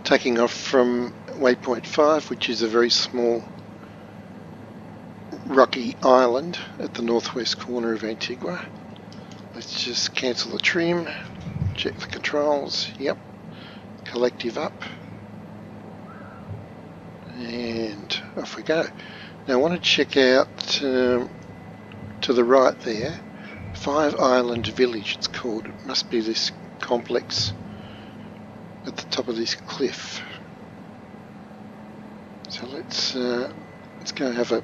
taking off from waypoint 5, which is a very small rocky island at the northwest corner of Antigua. Let's just cancel the trim, check the controls, yep, collective up, and off we go. Now I want to check out to the right there, 5 Island Village it's called. It must be this complex at the top of this cliff. So let's go have a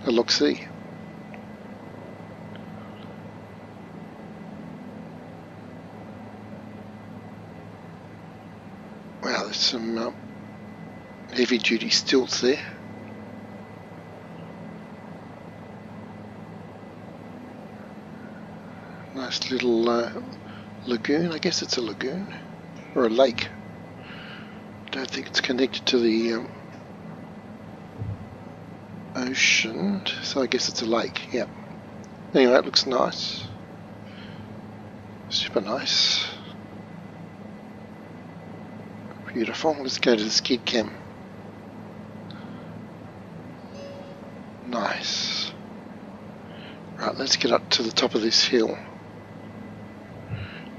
look-see. Wow, there's some heavy-duty stilts there. Nice little lagoon. I guess it's a lagoon or a lake. Don't think it's connected to the ocean, so I guess it's a lake. Yep. Anyway, it looks nice. Super nice. Beautiful. Let's go to the skid cam. Nice. Right, let's get up to the top of this hill.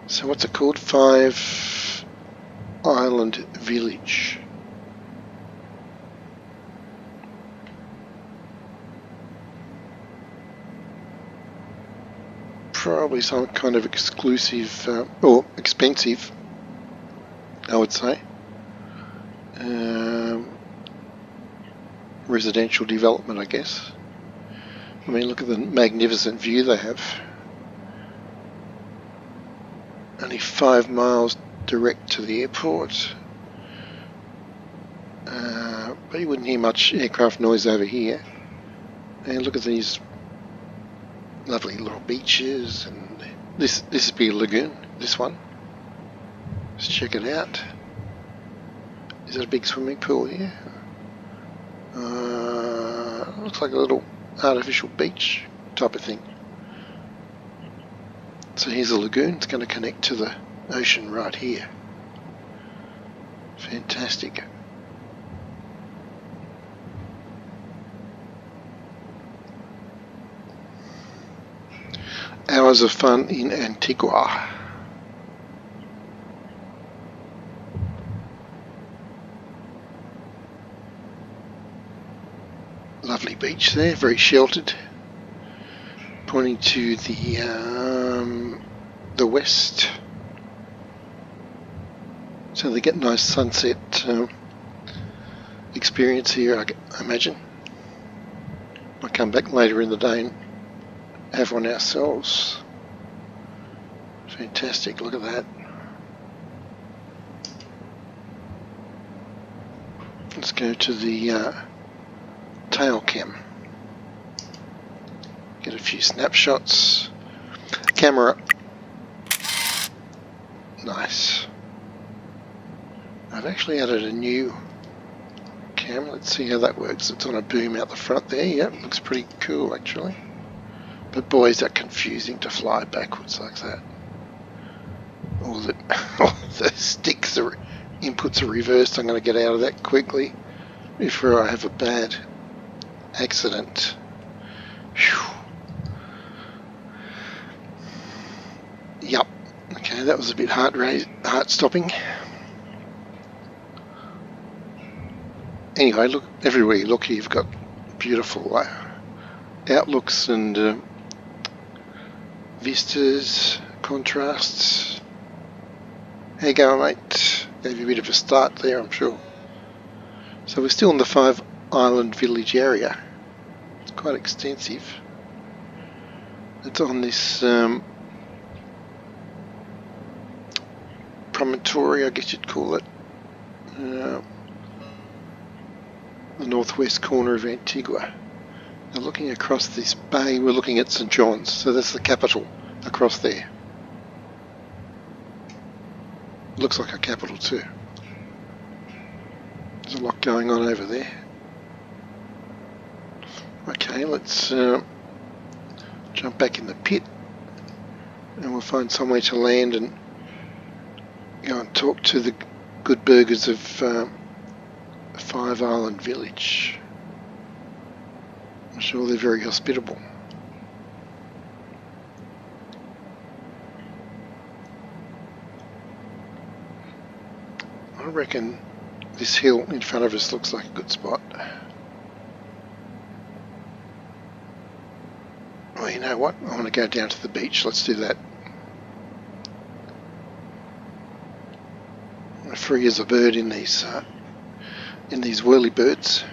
So what's it called? 5 Island Village. Probably some kind of exclusive or expensive, I would say, residential development, I guess. I mean, look at the magnificent view they have. Only 5 miles direct to the airport, but you wouldn't hear much aircraft noise over here. And look at these lovely little beaches, and this would be a lagoon, this one. Let's check it out. Is it a big swimming pool here? Looks like a little artificial beach type of thing. So here's a lagoon. It's going to connect to the ocean right here. Fantastic. Hours of fun in Antigua. Lovely beach there, very sheltered. Pointing to the west. So they get nice sunset experience here, I imagine. I'll come back later in the day and have one ourselves. Fantastic, look at that. Let's go to the tail cam. Get a few snapshots. Camera. Nice. I've actually added a new camera. Let's see how that works. It's on a boom out the front there. Yep, looks pretty cool actually. But boy, is that confusing to fly backwards like that. All the sticks, the inputs are reversed. I'm going to get out of that quickly before I have a bad accident. Whew. Yup. Okay, that was a bit heart stopping. Anyway, look, everywhere you look here, you've got beautiful outlooks and vistas, contrasts. How you going, mate? Gave you a bit of a start there, I'm sure. So we're still in the 5 Island Village area. It's quite extensive. It's on this promontory, I guess you'd call it. The northwest corner of Antigua. Now looking across this bay, we're looking at St. John's, so that's the capital across there. Looks like a capital too. There's a lot going on over there. Okay, let's jump back in the pit and we'll find somewhere to land and go and talk to the good burgers of Five Island Village. I'm sure they're very hospitable. I reckon this hill in front of us looks like a good spot. Well, you know what? I want to go down to the beach. Let's do that. I'm free as a bird in these whirlybirds.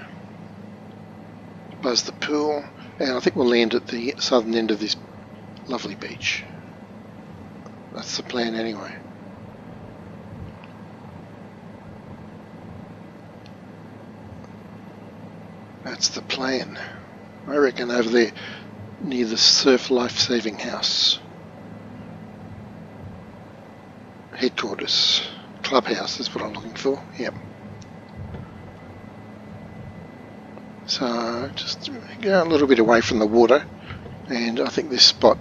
Buzz the pool, and I think we'll land at the southern end of this lovely beach. That's the plan anyway. That's the plan. I reckon over there near the Surf Life-Saving House. Headquarters. Clubhouse is what I'm looking for. Yep. So just go a little bit away from the water, and I think this spot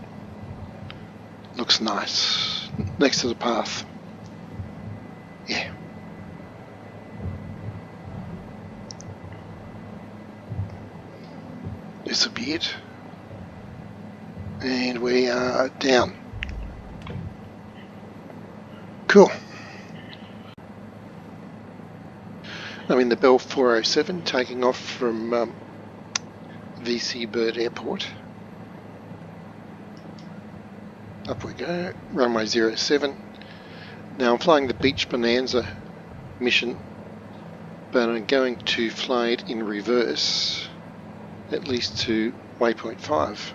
looks nice next to the path. Yeah. This will be it. And we are down. Cool. I'm in the Bell 407 taking off from VC Bird Airport. Up we go, runway 07. Now I'm flying the Beach Bonanza mission, but I'm going to fly it in reverse, at least to waypoint 5,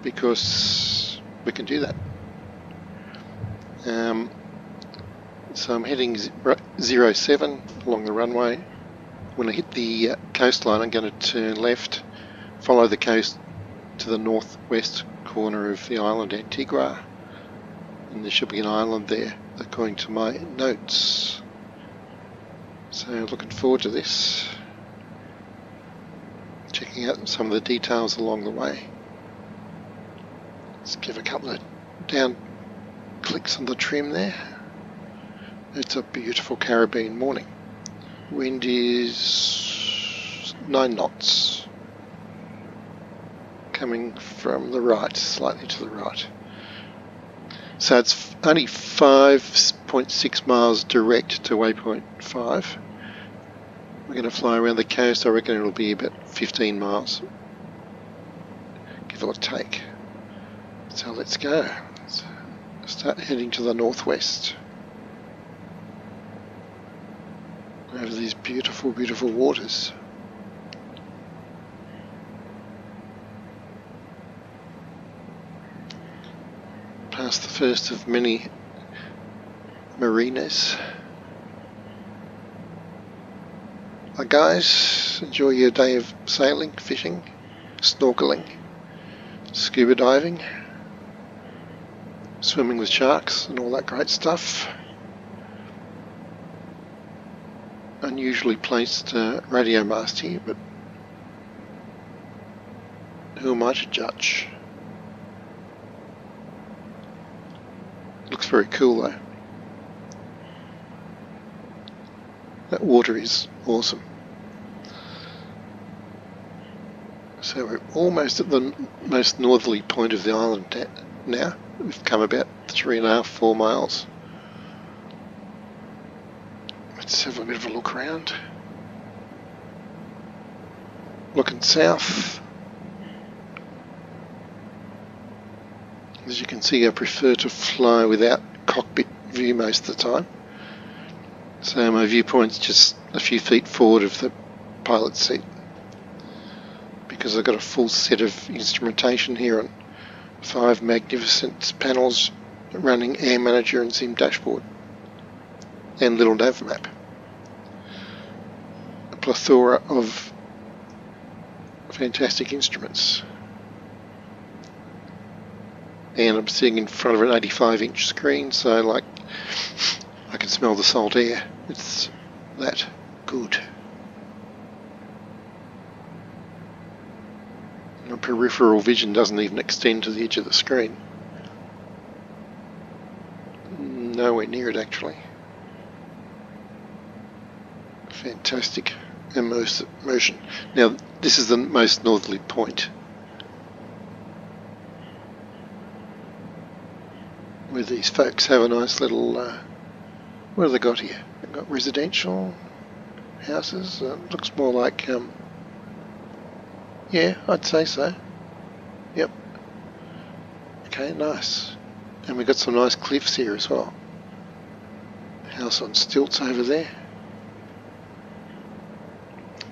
because we can do that. So I'm heading 07 along the runway. When I hit the coastline, I'm going to turn left, follow the coast to the northwest corner of the island Antigua, and there should be an island there according to my notes. So looking forward to this, checking out some of the details along the way. Let's give a couple of down clicks on the trim there. It's a beautiful Caribbean morning. Wind is 9 knots. Coming from the right, slightly to the right. So it's only 5.6 miles direct to waypoint 5. We're going to fly around the coast. I reckon it'll be about 15 miles, give or take. So let's go. Let's start heading to the northwest. Over these beautiful, beautiful waters. Past the first of many marinas. Hi guys, enjoy your day of sailing, fishing, snorkeling, scuba diving, swimming with sharks and all that great stuff. Unusually placed radio mast here, but who am I to judge? Looks very cool though. That water is awesome. So we're almost at the most northerly point of the island now. We've come about 3.5, 4 miles. Let's have a bit of a look around. Looking south. As you can see, I prefer to fly without cockpit view most of the time. So my viewpoint's just a few feet forward of the pilot's seat, because I've got a full set of instrumentation here on 5 magnificent panels running Air Manager and Sim Dashboard and little nav map. A plethora of fantastic instruments. And I'm sitting in front of an 85-inch screen, so like I can smell the salt air. It's that good. My peripheral vision doesn't even extend to the edge of the screen. Nowhere near it actually. Fantastic immersion. Now, this is the most northerly point, where these folks have a nice little, what have they got here? They've got residential houses. Looks more like, yeah, I'd say so. Yep. Okay, nice. And we've got some nice cliffs here as well. House on stilts over there.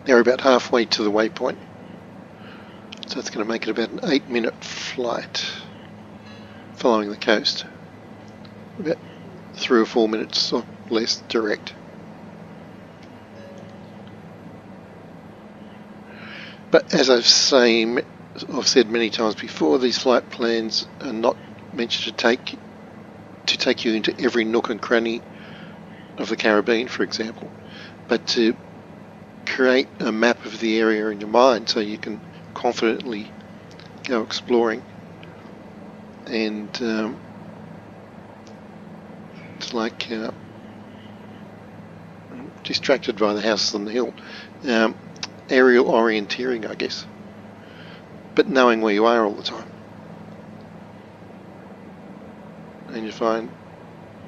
Now we're about halfway to the waypoint, so it's going to make it about an 8-minute flight following the coast. About 3 or 4 minutes or less direct. But as I've said many times before, these flight plans are not meant to take you into every nook and cranny of the Caribbean, for example, but to create a map of the area in your mind so you can confidently go exploring. And it's like I'm distracted by the houses on the hill. Aerial orienteering, I guess, but knowing where you are all the time. And you find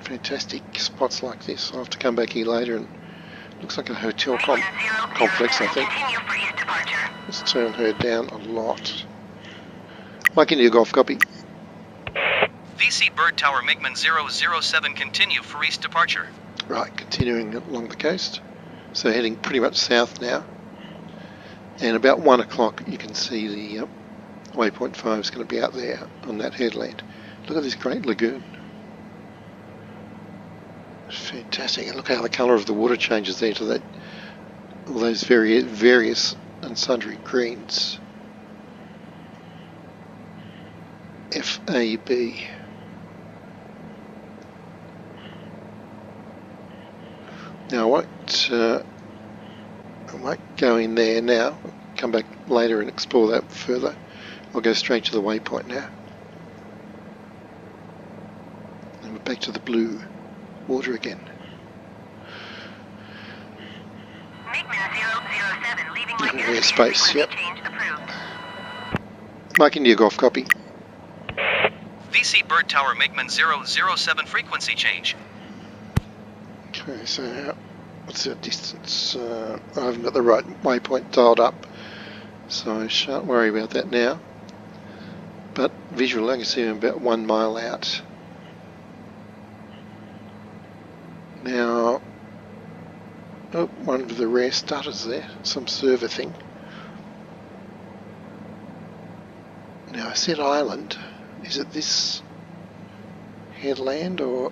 fantastic spots like this. I'll have to come back here later, and looks like a hotel complex, I think. Let's turn her down a lot. Mike India Golf, copy. VC Bird Tower MiGMan 007, continue for east departure. Right, continuing along the coast. So heading pretty much south now. And about 1 o'clock you can see the waypoint 5 is going to be out there on that headland. Look at this great lagoon. Fantastic. And look how the colour of the water changes there to that, all those various and sundry greens. FAB. Now I might go in there now, come back later and explore that further. I'll go straight to the waypoint now. And we're back to the blue water again. MiGMan 007, leaving my airspace, yep. Mike India Golf, copy. VC Bird Tower MiGMan 007, frequency change. Okay, so what's the distance? I haven't got the right waypoint dialed up, so I shan't worry about that now. But visually I can see I'm about 1 mile out. Now, oh, one of the rare stutters there, some server thing. Now I said island. Is it this headland or...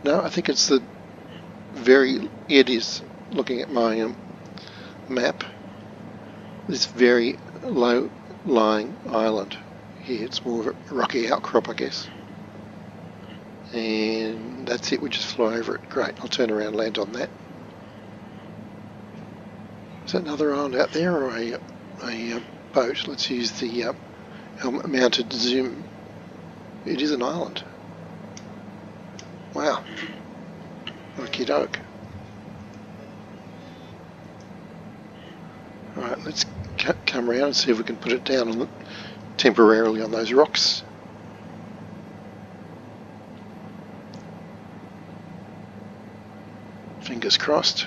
No, I think it's it is, looking at my map, this very low-lying island here. It's more of a rocky outcrop, I guess. And that's it, we just fly over it. Great, I'll turn around and land on that. Is that another island out there or a boat? Let's use the helmet-mounted zoom. It is an island. Wow. Okie doke. Alright, let's come around and see if we can put it down temporarily on those rocks. Fingers crossed.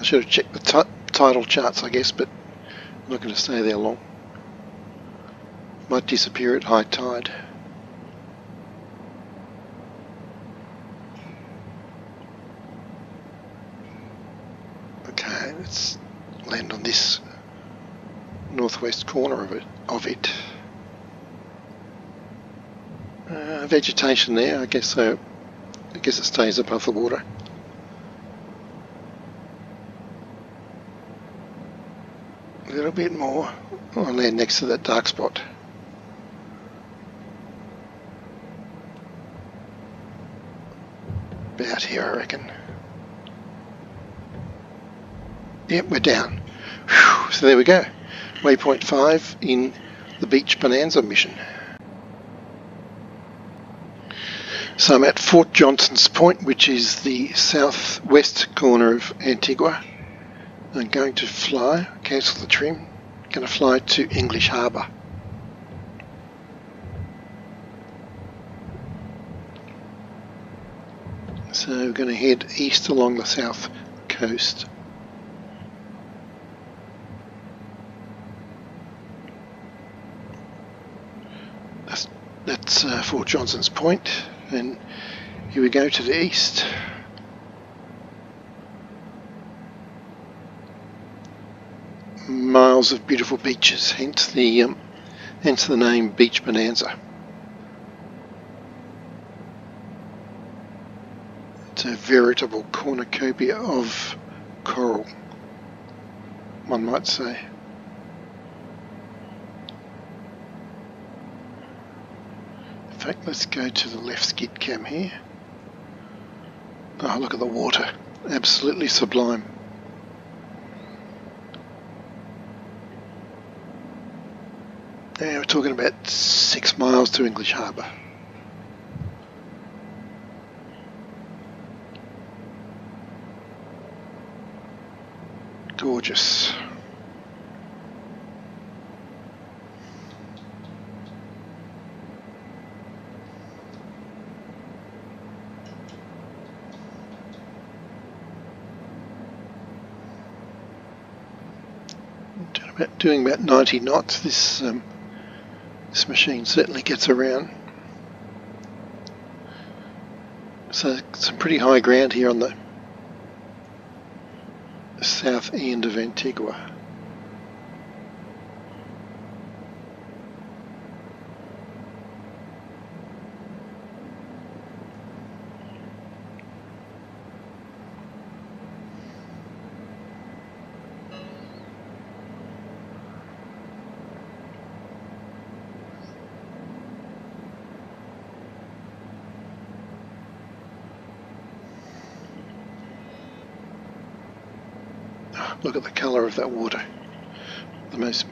I should have checked the tidal charts, I guess, but I'm not going to stay there long. Might disappear at high tide. Okay, let's land on this northwest corner of it. Vegetation there, I guess so. I guess it stays above the water. A little bit more. I'll land next to that dark spot. About here, I reckon. Yep, we're down. Whew, so there we go. Waypoint 5 in the Beach Bonanza mission. So I'm at Fort Johnson's Point, which is the southwest corner of Antigua. I'm going to fly, cancel the trim, going to fly to English Harbour. So we're going to head east along the south coast. That's Fort Johnson's Point, and here we go to the east. Miles of beautiful beaches, hence the name Beach Bonanza. It's a veritable cornucopia of coral, one might say. In fact, let's go to the left skid cam here. Oh, look at the water, absolutely sublime. Now we're talking about 6 miles to English Harbour. Gorgeous. Doing about 90 knots. This machine certainly gets around. So some pretty high ground here on the south end of Antigua. Look at the colour of that water. The most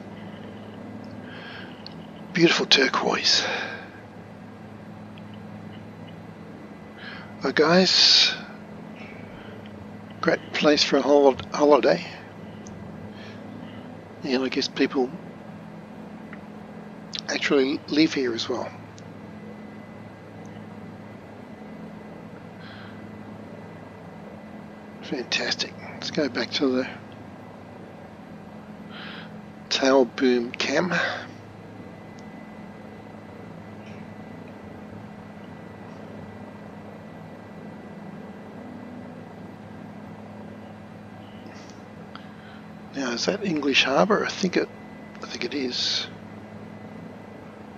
beautiful turquoise. Well guys, great place for a holiday. And I guess people actually live here as well. Fantastic. Let's go back to the tail boom cam. Now, is that English Harbour? I think it is.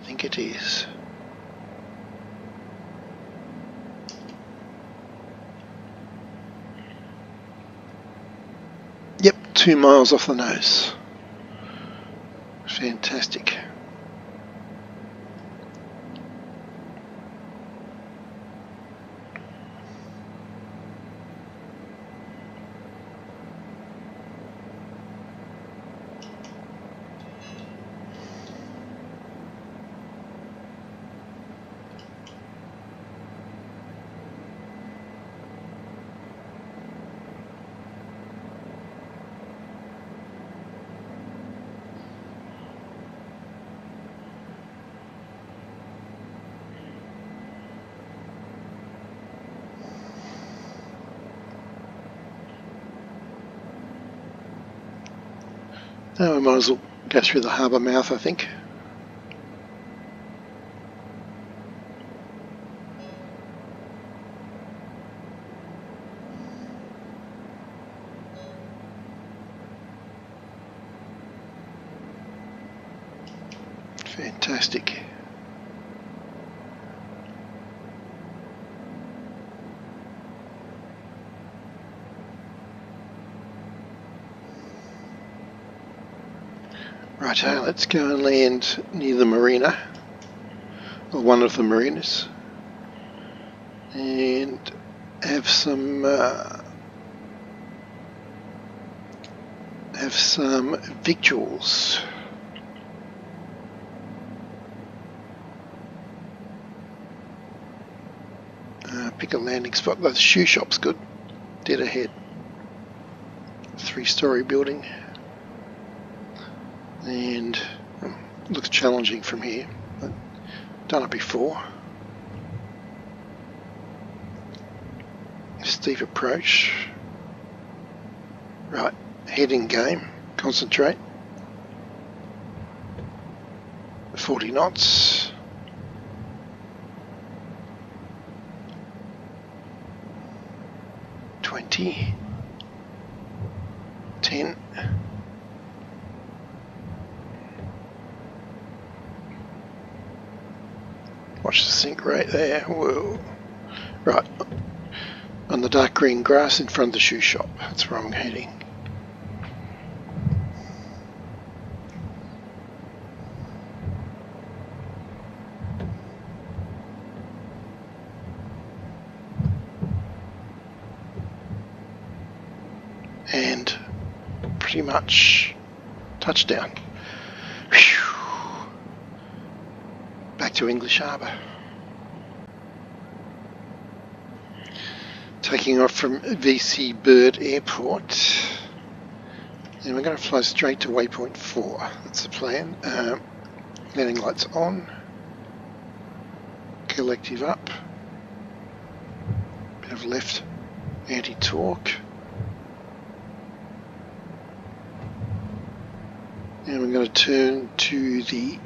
I think it is. Yep, 2 miles off the nose. Fantastic. Now we might as well go through the harbour mouth, I think. Fantastic. Righto, let's go and land near the marina, or one of the marinas, and have some have some victuals. Pick a landing spot. The shoe shop's good. Dead ahead. 3-story building. And looks challenging from here. I've done it before. Steep approach. Right, heading game. Concentrate. 40 knots. $20, $10. Watch the sink rate there. Whoa. Right, on the dark green grass in front of the shoe shop. That's where I'm heading. And pretty much touchdown. Whew. Back to English Harbour. Taking off from VC Bird Airport. And we're going to fly straight to waypoint 4. That's the plan. Landing lights on. Collective up. Bit of left anti-torque. And we're going to turn to the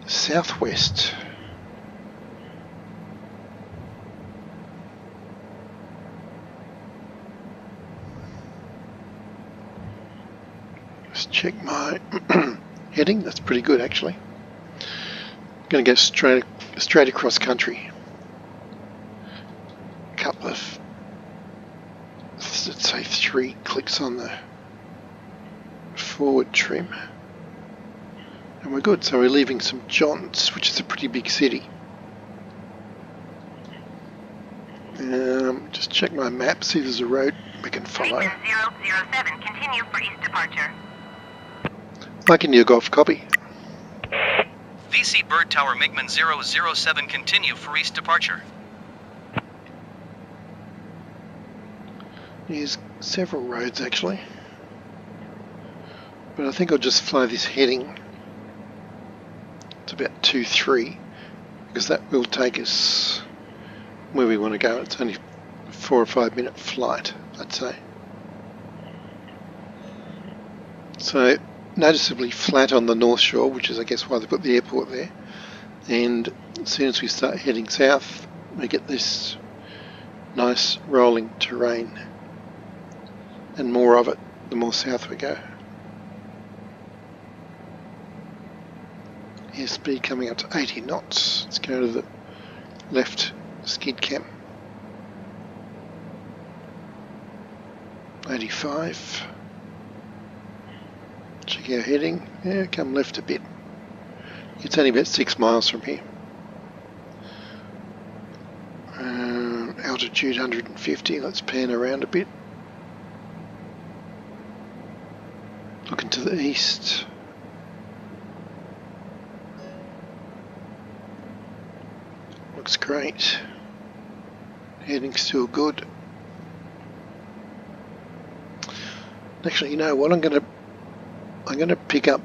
southwest. Let's check my heading. That's pretty good actually. Going to go straight across country. A couple of, let's say 3 clicks on the forward trim. And we're good, so we're leaving St John's, which is a pretty big city. Just check my map, see if there's a road we can follow. 007, continue for east departure. Mike India Golf, copy. VC Bird Tower MiGMan 007 continue for east departure. There's several roads actually. But I think I'll just fly this heading. It's about 2-3 because that will take us where we want to go. It's only a 4 or 5 minute flight, I'd say. So noticeably flat on the North Shore, which is I guess why they put the airport there. And as soon as we start heading south, we get this nice rolling terrain, and more of it the more south we go. Airspeed coming up to 80 knots. Let's go to the left skid cam. 85. Check our heading. Yeah, come left a bit. It's only about 6 miles from here. Altitude 150. Let's pan around a bit. Looking to the east. Looks great. Heading's still good. Actually, you know what? I'm gonna pick up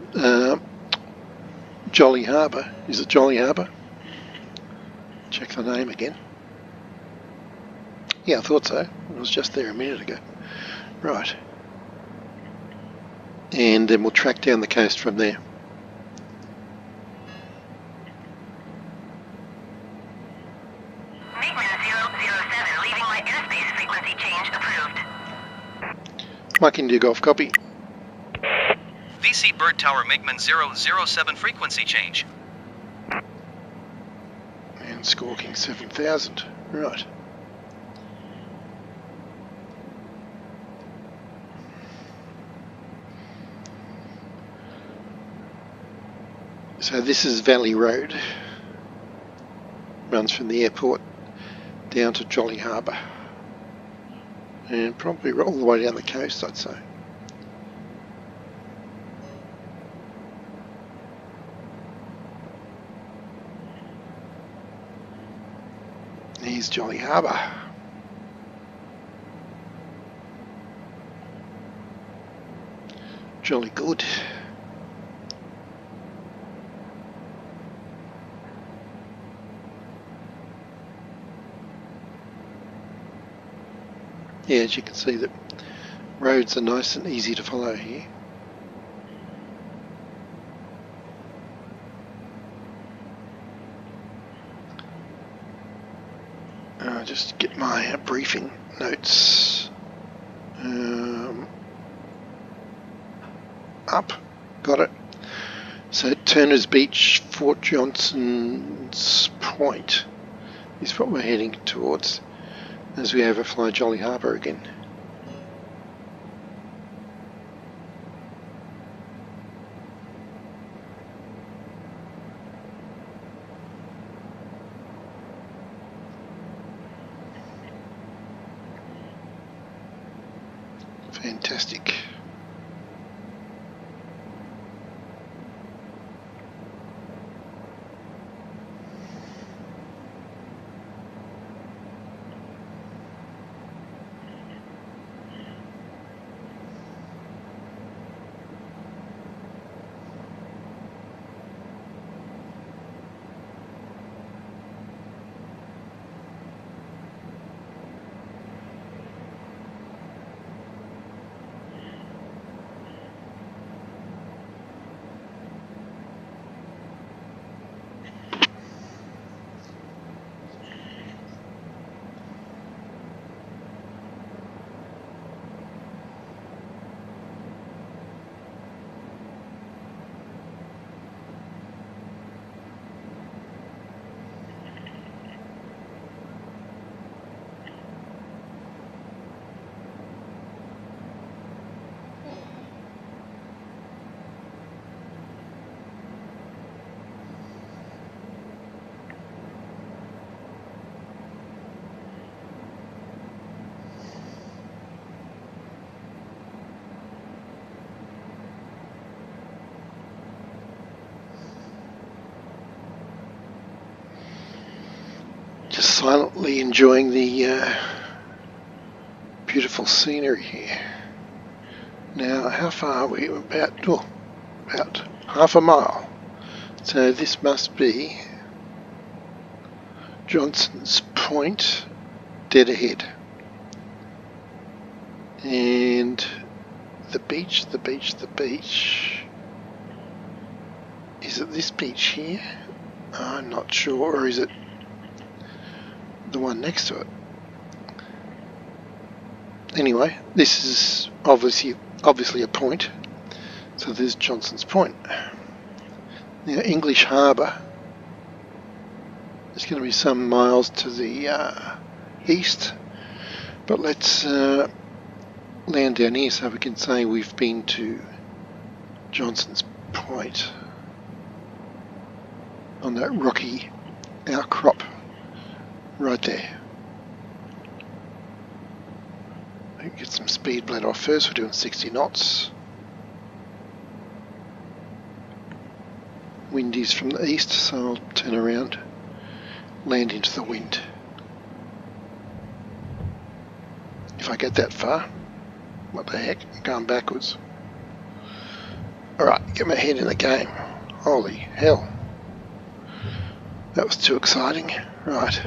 Jolly Harbour. Is it Jolly Harbour? Check the name again. Yeah, I thought so. I was just there a minute ago. Right. And then we'll track down the coast from there. Mike India Golf, copy. VC Bird Tower MiGMan 007 frequency change. And squawking 7,000. Right. So this is Valley Road. Runs from the airport down to Jolly Harbour. And probably all the way down the coast, I'd say. Here's Jolly Harbour. Jolly good. Yeah, as you can see, the roads are nice and easy to follow here. Just get my briefing notes up. Got it. So Turner's Beach, Fort Johnson's Point is what we're heading towards as we overfly Jolly Harbour again. Fantastic. Just silently enjoying the beautiful scenery here. Now, how far are we? About half a mile. So this must be Johnson's Point, dead ahead. And the beach. Is it this beach here? I'm not sure. Or is it the one next to it? Anyway, this is obviously a point. So there's Johnson's Point. Now, English Harbour is going to be some miles to the east, but let's land down here so we can say we've been to Johnson's Point on that rocky outcrop right there. Get some speed bled off first. We're doing 60 knots. Wind is from the east, so I'll turn around, land into the wind. If I get that far, what the heck, I'm going backwards. Alright, get my head in the game. Holy hell. That was too exciting. Right.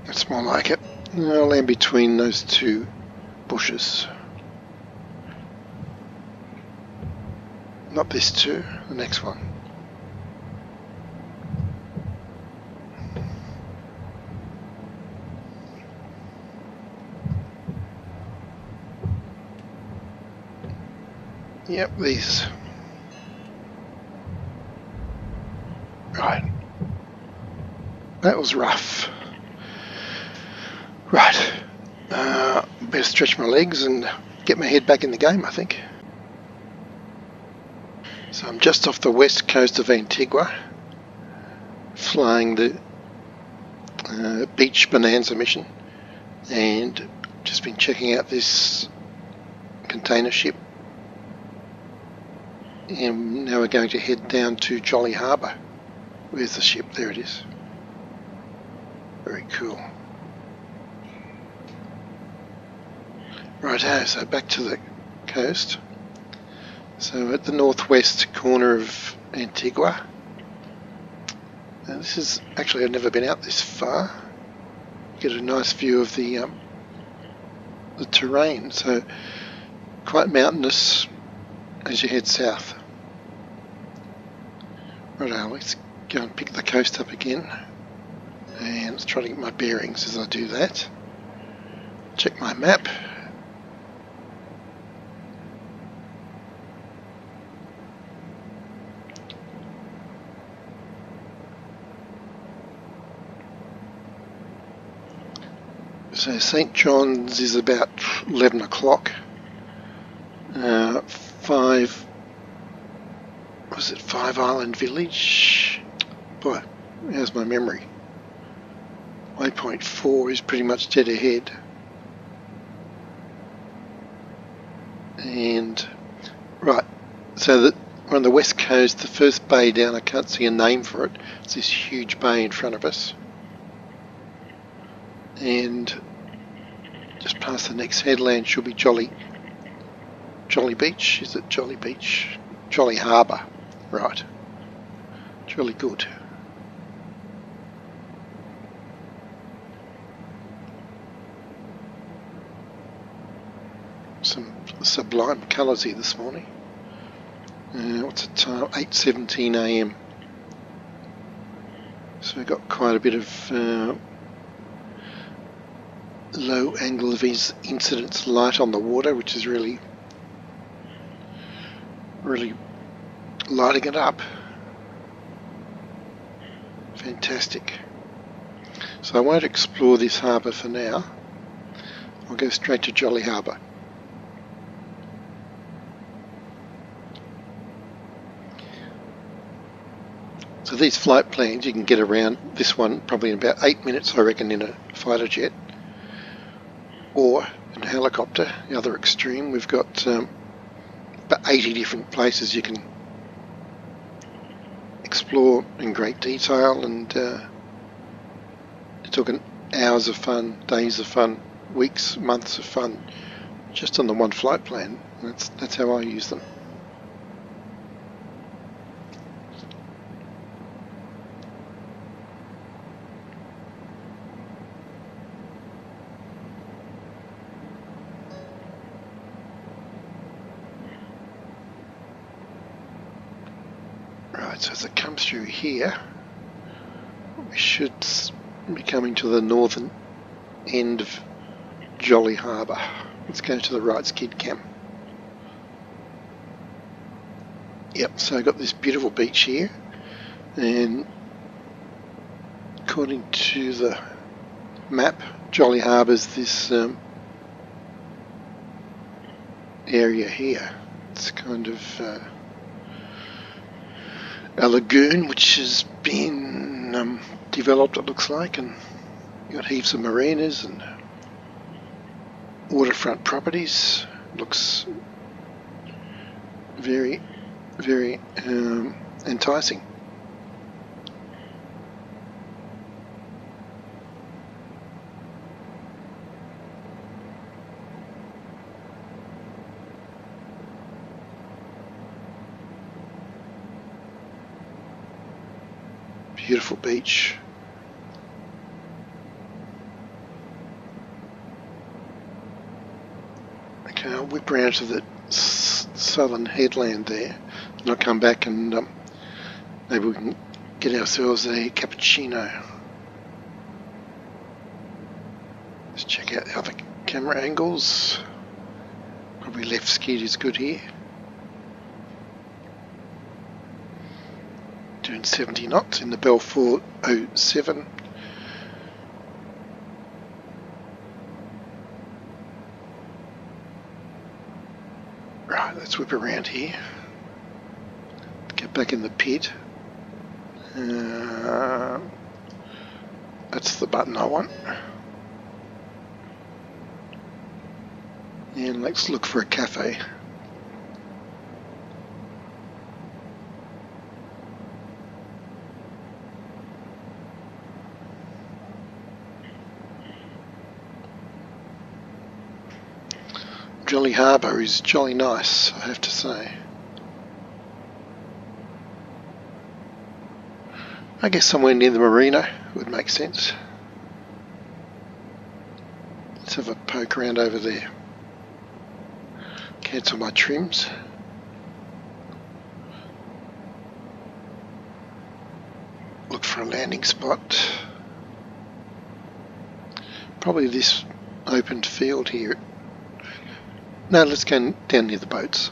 That's more like it. I'll land between those two bushes. Not this two, the next one. Yep, these. Right. That was rough. Right. Better stretch my legs and get my head back in the game, I think. So I'm just off the west coast of Antigua, flying the Beach Bonanza mission, and just been checking out this container ship And now we're going to head down to Jolly Harbour. Where's the ship? There it is. Very cool. Righto, so back to the coast. So at the northwest corner of Antigua. Now this is actually, I've never been out this far. Get a nice view of the terrain. So quite mountainous as you head south. Righto, let's go and pick the coast up again. And let's try to get my bearings as I do that. Check my map. So St. John's is about 11 o'clock. 5 Island Village? Boy, how's my memory? Waypoint 4 is pretty much dead ahead. And, right, so that we're on the west coast, the first bay down, I can't see a name for it. It's this huge bay in front of us. And just past the next headland should be Jolly Beach. Is it Jolly Beach? Jolly Harbour. Right. Jolly good. Some sublime colours here this morning. What's the time? 8:17 AM. So we've got quite a bit of low angle of incidence light on the water, which is really lighting it up. Fantastic. So I won't explore this harbour for now. I'll go straight to Jolly Harbour. So these flight plans, you can get around this one probably in about 8 minutes, I reckon, in a fighter jet. Or in a helicopter, the other extreme. We've got about 80 different places you can explore in great detail, and you're talking hours of fun, days of fun, weeks, months of fun, just on the one flight plan. That's how I use them. Right, so as it comes through here, we should be coming to the northern end of Jolly Harbour. Let's go to the right skid cam. Yep, so I've got this beautiful beach here, and according to the map, Jolly Harbour's this area here. It's kind of a lagoon which has been developed, it looks like, and you've got heaps of marinas and waterfront properties. Looks very, very enticing. Beautiful beach. Okay, I'll whip around to the southern headland there, and I'll come back and maybe we can get ourselves a cappuccino. Let's check out the other camera angles. Probably left skid is good here. Doing 70 knots in the Bell 407. Right, let's whip around here. Get back in the pit. That's the button I want. And let's look for a cafe. Jolly Harbour is jolly nice, I have to say. I guess somewhere near the marina would make sense. Let's have a poke around over there. Cancel my trims. Look for a landing spot. Probably this open field here. No, let's go down near the boats.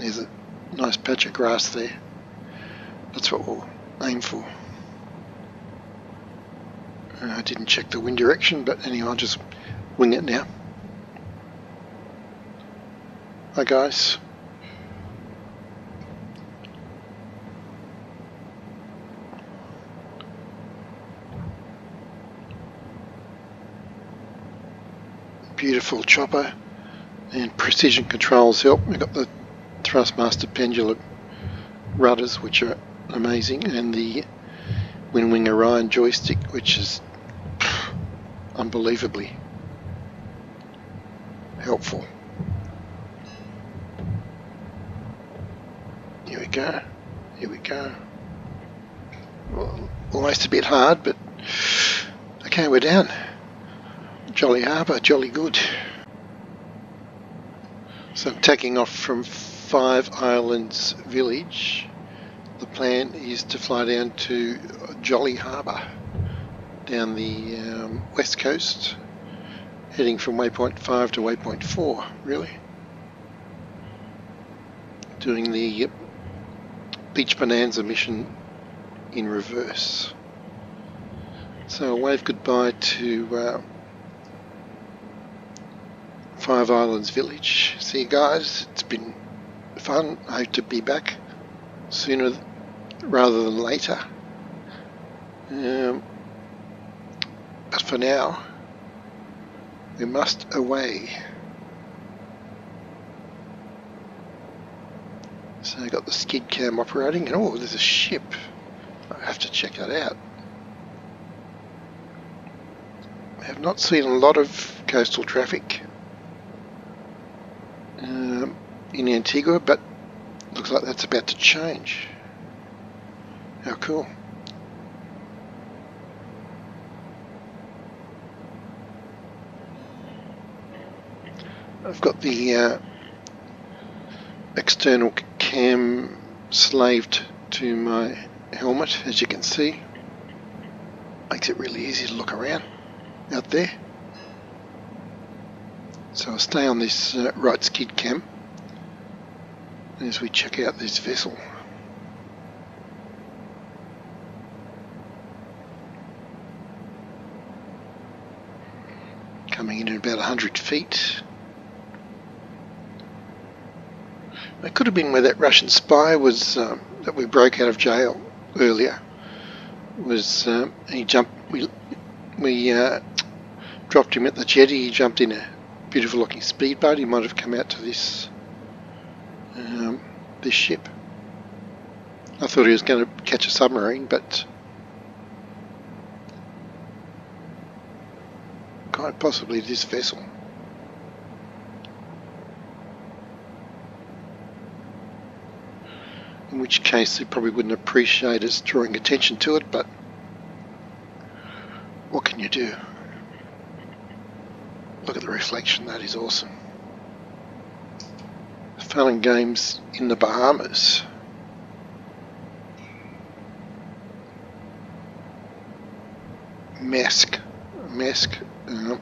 There's a nice patch of grass there. That's what we'll aim for. I didn't check the wind direction, but anyway, I'll just wing it now. Hi guys. Beautiful chopper and precision controls help. We've got the Thrustmaster pendulum rudders, which are amazing, and the Wing Orion joystick, which is unbelievably helpful. Here we go. Here we go. Well, almost a bit hard, but okay, we're down. Jolly Harbour, jolly good. So I'm tacking off from Five Islands Village. The plan is to fly down to Jolly Harbour, down the west coast, heading from waypoint 5 to waypoint 4, really. Doing the Beach Bonanza mission in reverse. So I'll wave goodbye to Five Islands Village. See you guys, it's been fun. I hope to be back sooner rather than later. But for now, we must away. So I got the skid cam operating, and oh, there's a ship. I have to check that out. I have not seen a lot of coastal traffic in Antigua, but looks like that's about to change. How cool. I've got the external cam slaved to my helmet, as you can see. Makes it really easy to look around out there. So I'll stay on this right skid cam as we check out this vessel. Coming in at about 100 feet. It could have been where that Russian spy was that we broke out of jail earlier. Was he jumped? We dropped him at the jetty. He jumped in a beautiful looking speedboat. He might have come out to this this ship. I thought he was going to catch a submarine, but quite possibly this vessel. In which case they probably wouldn't appreciate us drawing attention to it, but what can you do? Look at the reflection, that is awesome. Fun and games in the Bahamas. Mask, a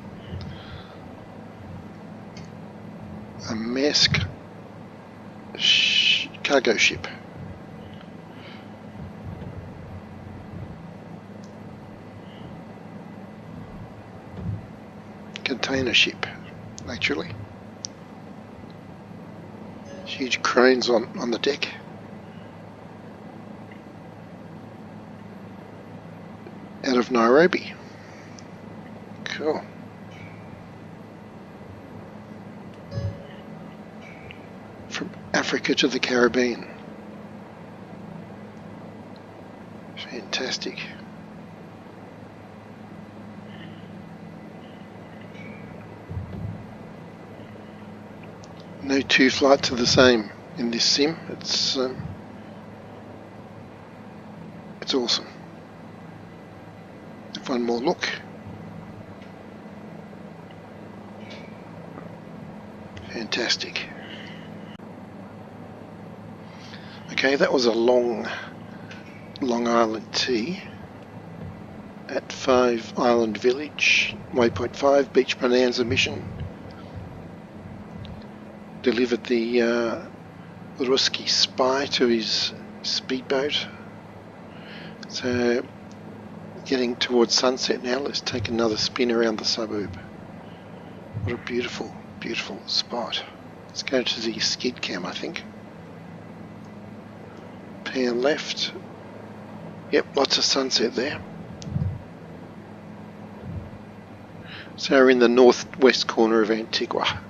mask cargo ship. Container ship, actually. Huge cranes on the deck. Out of Nairobi. Cool. From Africa to the Caribbean. Fantastic. No two flights are the same in this sim. It's awesome. One more look. Fantastic. Okay, that was a Long Island T at 5 Island Village, waypoint 5, Beach Bonanza mission. Delivered the Ruski spy to his speedboat. So, getting towards sunset now. Let's take another spin around the suburb. What a beautiful, beautiful spot. Let's go to the skid cam, I think. Pan left. Yep, lots of sunset there. So we're in the northwest corner of Antigua.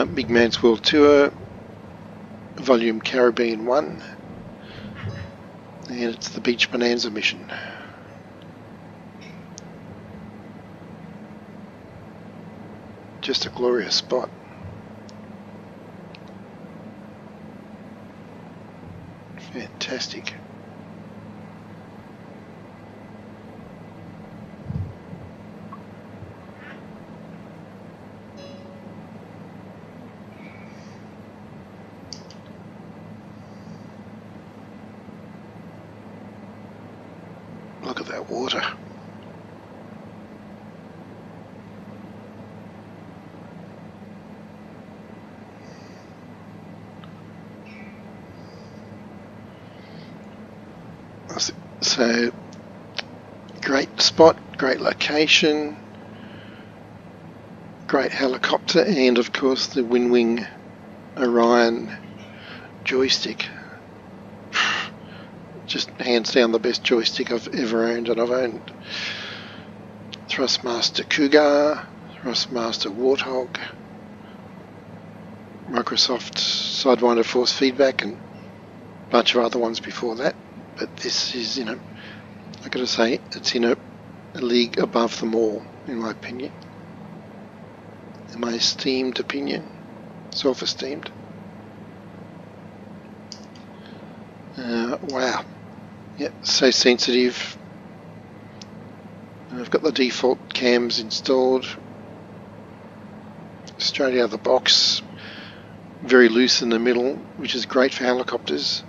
MiGMan's World Tour, Volume Caribbean 1, and it's the Beach Bonanza mission. Just a glorious spot. Fantastic. Look at that water. So, great spot, great location, great helicopter, and of course the Winwing Orion joystick. Just hands down the best joystick I've ever owned, and I've owned Thrustmaster Cougar, Thrustmaster Warthog, Microsoft Sidewinder Force Feedback, and a bunch of other ones before that. But this is, I gotta say, it's in a league above them all, in my opinion. In my esteemed opinion, self-esteemed. Wow. Yep, so sensitive. And I've got the default cams installed. Straight out of the box. Very loose in the middle, which is great for helicopters.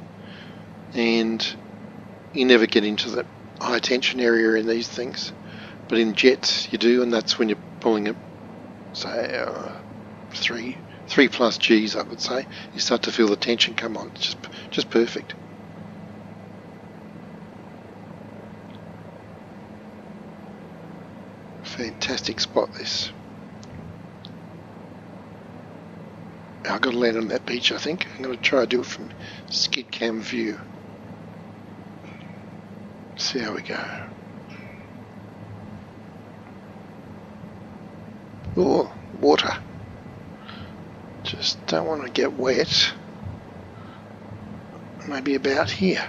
And you never get into the high tension area in these things. But in jets you do, and that's when you're pulling a, say, 3 plus Gs, I would say. You start to feel the tension come on. It's just perfect. Fantastic spot, this. I've got to land on that beach, I think. I'm going to try to do it from skid cam view. See how we go. Oh, water. Just don't want to get wet. Maybe about here.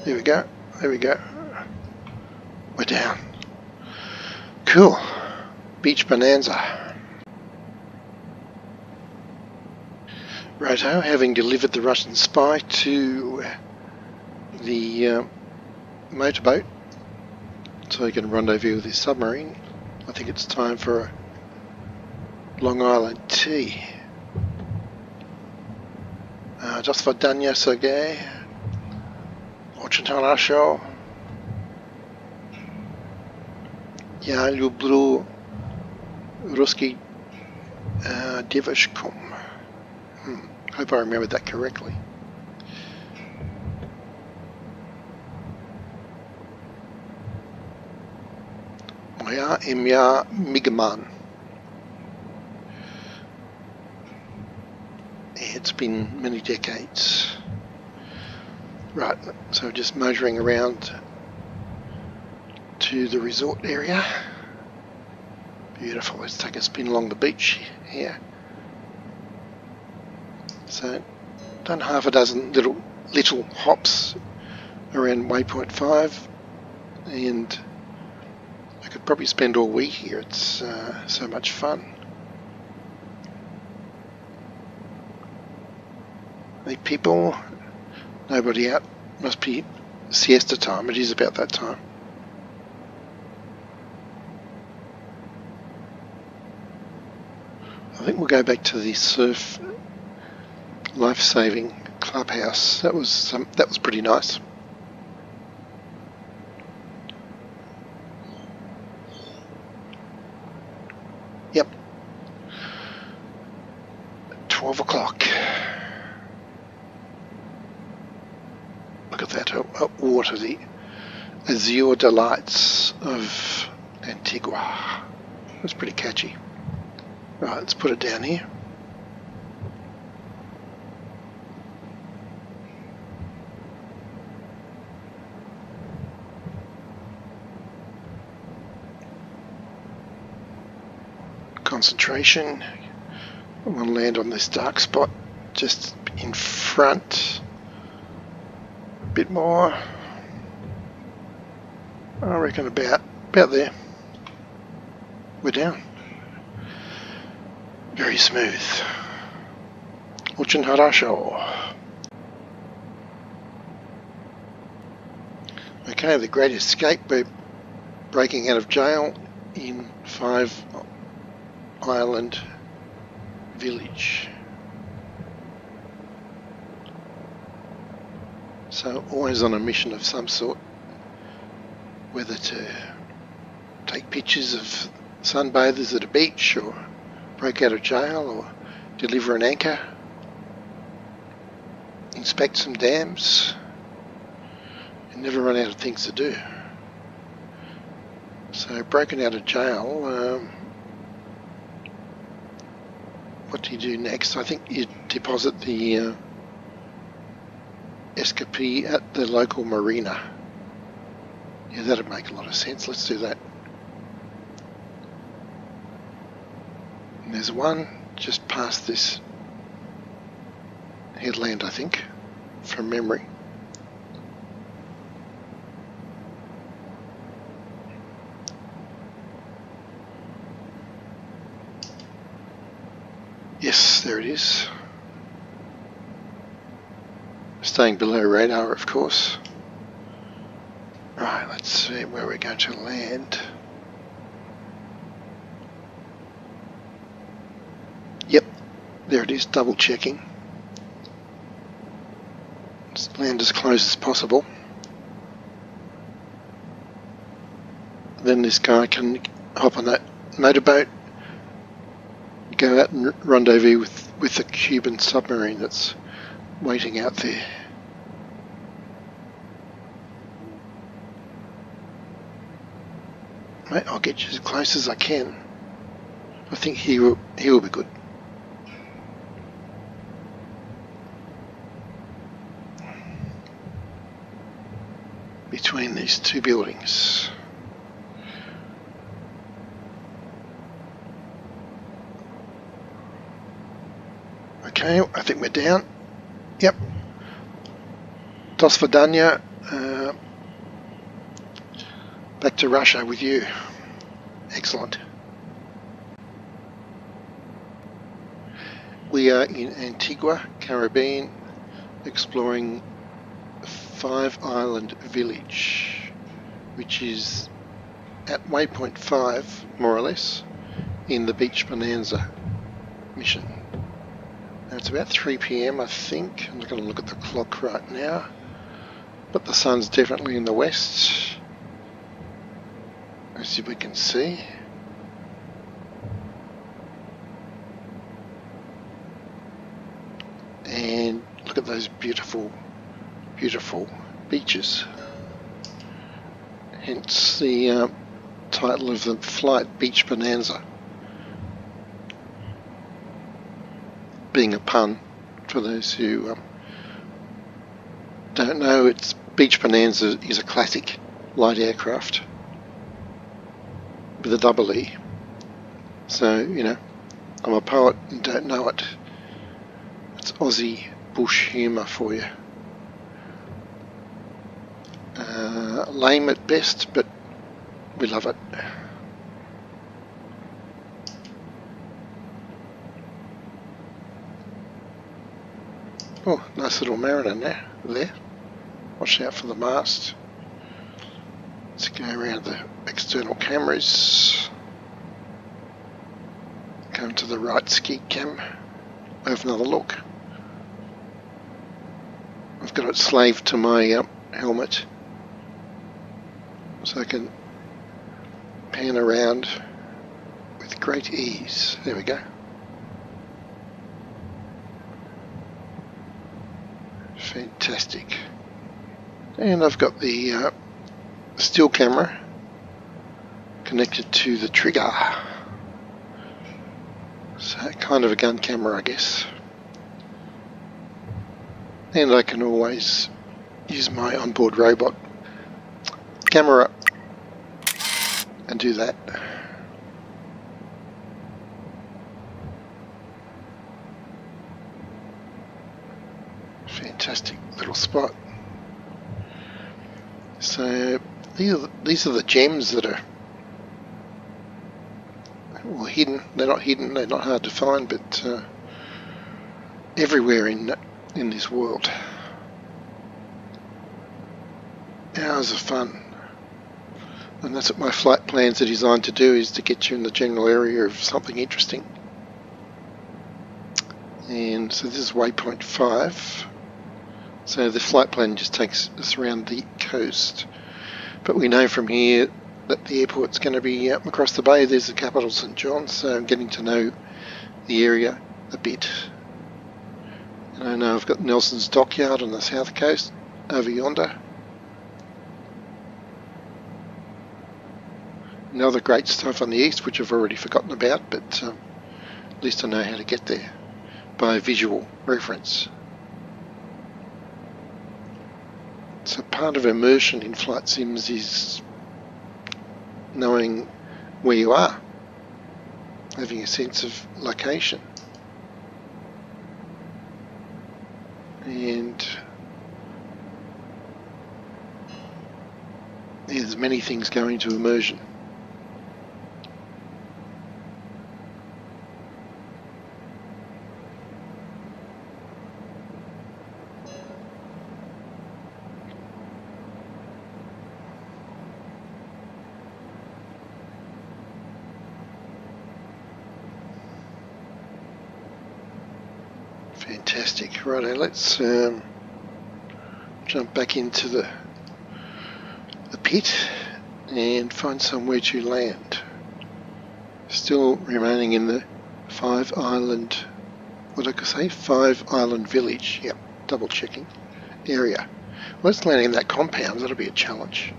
There we go. There we go. We're down. Cool. Beach Bonanza. Righto, having delivered the Russian spy to the motorboat so he can rendezvous with his submarine, I think it's time for a Long Island tea. Just for Danya Sergey. Очень хорошо. Я люблю русский девушку. Hope I remembered that correctly. Моя имя MiGMan. It's been many decades. Right, so just motoring around to the resort area. Beautiful. Let's take a spin along the beach here. So, done half a dozen little hops around waypoint 5, and I could probably spend all week here. It's so much fun. Any people? Nobody out. Must be siesta time. It is about that time. I think we'll go back to the surf life-saving clubhouse. That was pretty nice. Yep. 12 o'clock. Look at that water, the azure delights of Antigua. That's pretty catchy. Right, let's put it down here. Concentration. I want to land on this dark spot just in front. A bit more. I reckon about there. We're down. Very smooth. Очень хорошо. Okay, the Great Escape. We're breaking out of jail in 5 Island Village. So always on a mission of some sort, whether to take pictures of sunbathers at a beach or break out of jail or deliver an anchor, inspect some dams. You never run out of things to do. So broken out of jail, what do you do next? I think you deposit the escapee at the local marina. Yeah, that'd make a lot of sense. Let's do that. And there's one just past this headland, I think, from memory. Yes, there it is. Staying below radar, of course. Right, let's see where we're going to land. Yep, there it is, double checking. Let's land as close as possible. Then this guy can hop on that motorboat, go out and rendezvous with the Cuban submarine that's waiting out there. Mate, I'll get you as close as I can. I think he will be good. Between these two buildings. Okay, I think we're down. Yep. Do svidaniya. Back to Russia with you. Excellent. We are in Antigua, Caribbean, exploring 5 Island Village, which is at waypoint 5, more or less, in the Beach Bonanza mission. Now it's about 3 PM, I think. I'm not going to look at the clock right now, but the sun's definitely in the west, as we can see. And look at those beautiful, beautiful beaches. Hence the title of the flight, Beach Bonanza, being a pun for those who don't know. It's Beach Bonanza is a classic light aircraft with a double E. So, you know, I'm a poet and don't know it. It's Aussie bush humour for you. Lame at best, but we love it. Oh, nice little mariner now, there. Watch out for the mast. Let's go around the external cameras. Come to the right ski cam. Have another look. I've got it slaved to my helmet, so I can pan around with great ease. There we go. Fantastic. And I've got the still camera connected to the trigger. So kind of a gun camera, I guess. And I can always use my onboard robot camera and do that. Fantastic little spot. So these are the gems that are well hidden. They're not hidden. They're not hard to find, but everywhere in this world. Hours of fun. And that's what my flight plans are designed to do, is to get you in the general area of something interesting. And so this is waypoint 5. So the flight plan just takes us around the coast. But we know from here that the airport's going to be across the bay. There's the capital, St. John's, so I'm getting to know the area a bit. And I know I've got Nelson's Dockyard on the south coast, over yonder. And other great stuff on the east, which I've already forgotten about, but at least I know how to get there by visual reference. So part of immersion in flight sims is knowing where you are, having a sense of location. And there's many things going to immersion. Fantastic. Righto, let's jump back into the pit and find somewhere to land. Still remaining in the 5-island, what did I say? 5-island village. Yep, double checking area. Well, let's land in that compound. That'll be a challenge.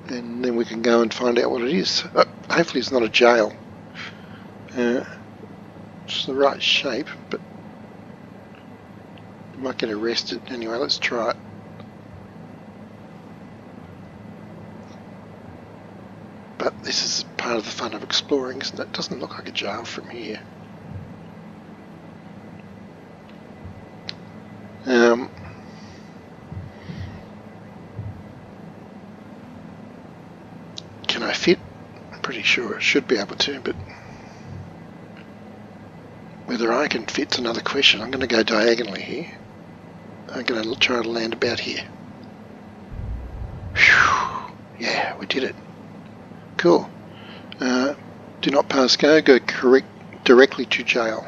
And then we can go and find out what it is. Hopefully it's not a jail. It's the right shape, but you might get arrested. Anyway, let's try it. But this is part of the fun of exploring, isn't it? It doesn't look like a jail from here. Can I fit? I'm pretty sure I should be able to, but whether I can fit's another question. I'm going to go diagonally here. I'm going to try to land about here. Whew. Yeah, we did it. Cool. Do not pass go. Go directly to jail.